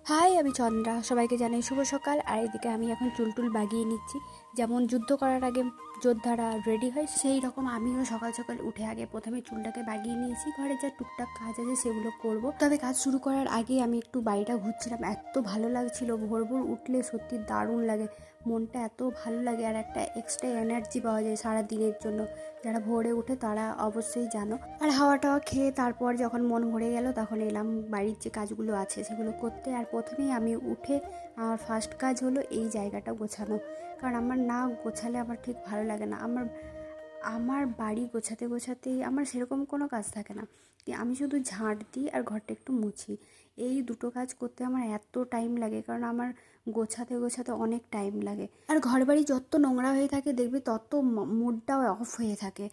High, আমি চন্দ্রা। সবাইকে জানাই শুভ সকাল। আর এদিকে আমি এখন চুলটুল বাগিয়ে নিচ্ছি। যেমন যুদ্ধ করার আগে যোদ্ধারা রেডি হয়, সেই রকম আমিও সকাল সকাল উঠে আগে প্রথমে চুলটাকে বাগিয়ে নিয়েছি। ঘরে যা টুকটাক কাজ আছে সেগুলো করব। তবে কাজ শুরু করার আগে আমি একটু বাড়িটা ঘুরছিলাম। এত ভালো লাগছিল, ভোর ভোর উঠলে সত্যি দারুণ লাগে, মনটা এত ভালো লাগে আর একটা এক্সট্রা এনার্জি পাওয়া যায় সারা দিনের জন্য। যারা ভোরে উঠে তারা অবশ্যই জানো। আর হাওয়া টাওয়া খেয়ে তারপর যখন মন ভরে গেল তখন এলাম বাড়ির যে কাজগুলো আছে সেগুলো করতে। আর প্রথমেই আমি উঠে আমার ফার্স্ট কাজ হলো এই জায়গাটা গোছানো। কারণ আমার না গোছালে আমার ঠিক ভালো লাগে না। আমার আমার বাড়ি গোছাতে গোছাতেই আমার সেরকম কোনো কাজ থাকে না, আমি শুধু ঝাঁট দিই আর ঘরটা একটু মুছি। এই দুটো কাজ করতে আমার এত টাইম লাগে, কারণ আমার গোছাতে গোছাতে অনেক টাইম লাগে। আর ঘর বাড়ি যত নোংরা হয়ে থাকে দেখবি তত মুডটাও অফ হয়ে থাকে,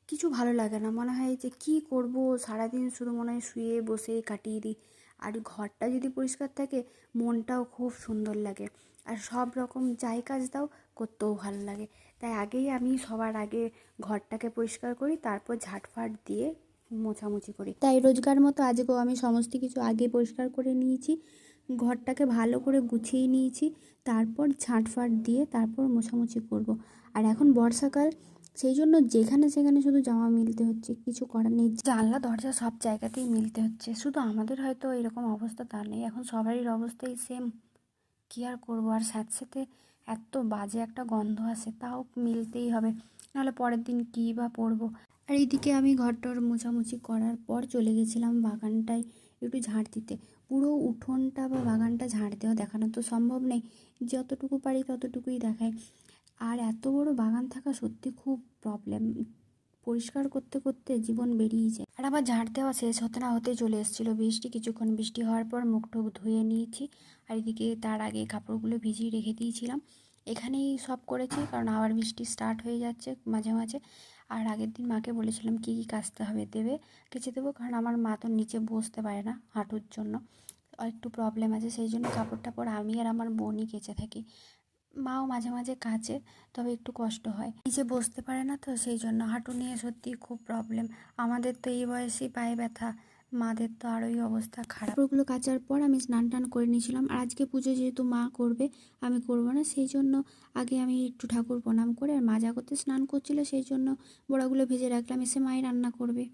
কিছু ভালো লাগে না। মনে হয় যে কি করব, সারাদিন শুধু মনে হয় শুয়ে বসে কাটিয়ে দিই। আর ঘরটা যদি পরিষ্কার থাকে মনটাও খুব সুন্দর লাগে, আর সব রকম যাই কাজ দাও করতেও ভালো লাগে। তাই আমি সবার আগে ঘরটাকে পরিষ্কার করি, তারপর ঝাঁটফাট দিয়ে মোছামুছি করি। তাই রোজকার মতো আজকেও আমি সমস্ত কিছু আগে পরিষ্কার করে নিয়েছি, ঘরটাকে ভালো করে গুছিয়ে নিয়েছি, তারপর ঝাঁটফাট দিয়ে তারপর মোছামুছি করব। আর এখন বর্ষাকাল, সেই জন্য যেখানে সেখানে শুধু জামা মিলতে হচ্ছে, কিছু করার নেই। জানলা দরজা সব জায়গাতেই মিলতে হচ্ছে। শুধু আমাদের হয়তো এরকম অবস্থা তা নেই, এখন সবারই অবস্থাই সেম। কী আর করবো। আর সাথে সাথে এত বাজে একটা গন্ধ আসে, তাও মিলতেই হবে, নাহলে পরের দিন কী বা পরবো। আর এইদিকে আমি ঘরটর মোছামুছি করার পর চলে গেছিলাম বাগানটায় একটু ঝাঁট দিতে। পুরো উঠোনটা বা বাগানটা ঝাঁট দেওয়া দেখানো তো সম্ভব নেই, যতটুকু পারি ততটুকুই দেখাই। আর এত বড় বাগান থাকা সত্যি খুব প্রবলেম, পরিষ্কার করতে করতে জীবন বেরিয়ে যায়। আর আবার ঝাড় দেওয়া শেষ হতে না হতেই চলে এসেছিলো বৃষ্টি। কিছুক্ষণ বৃষ্টি হওয়ার পর মুখ টুক ধুয়ে নিয়েছি। আর এদিকে তার আগে কাপড়গুলো ভিজিয়ে রেখে দিয়েছিলাম। এখানেই সব করেছি, কারণ আবার বৃষ্টি স্টার্ট হয়ে যাচ্ছে মাঝে মাঝে। আর আগের দিন মাকে বলেছিলাম কী কী কাচতে হবে দেবে, কেচে দেবো, কারণ আমার মা তো নিচে বসতে পারে না হাঁটুর জন্য, একটু প্রবলেম আছে। সেই জন্য কাপড় টাপড় আমি আর আমার বোনই কেচে থাকি। মাও মাঝে মাঝে কাচে, তবে একটু কষ্ট হয়, নিচে বসতে পারে না তো, সেই জন্য হাঁটু নিয়ে সত্যি খুব প্রবলেম। আমাদের তো এই বয়সেই পায়ে ব্যথা, মাদের তো আরোই অবস্থা খারাপ। ওগুলো কাচার পর আমি স্নান টান করে নিয়েছিলাম। আর আজকে পুজো যেহেতু মা করবে, আমি করব না, সেই জন্য আগে আমি একটু ঠাকুর প্রণাম করে আর মাজা করতে স্নান করছিল, সেই জন্য বড়াগুলো ভেজে রাখলাম, এসে মাই রান্না করবে।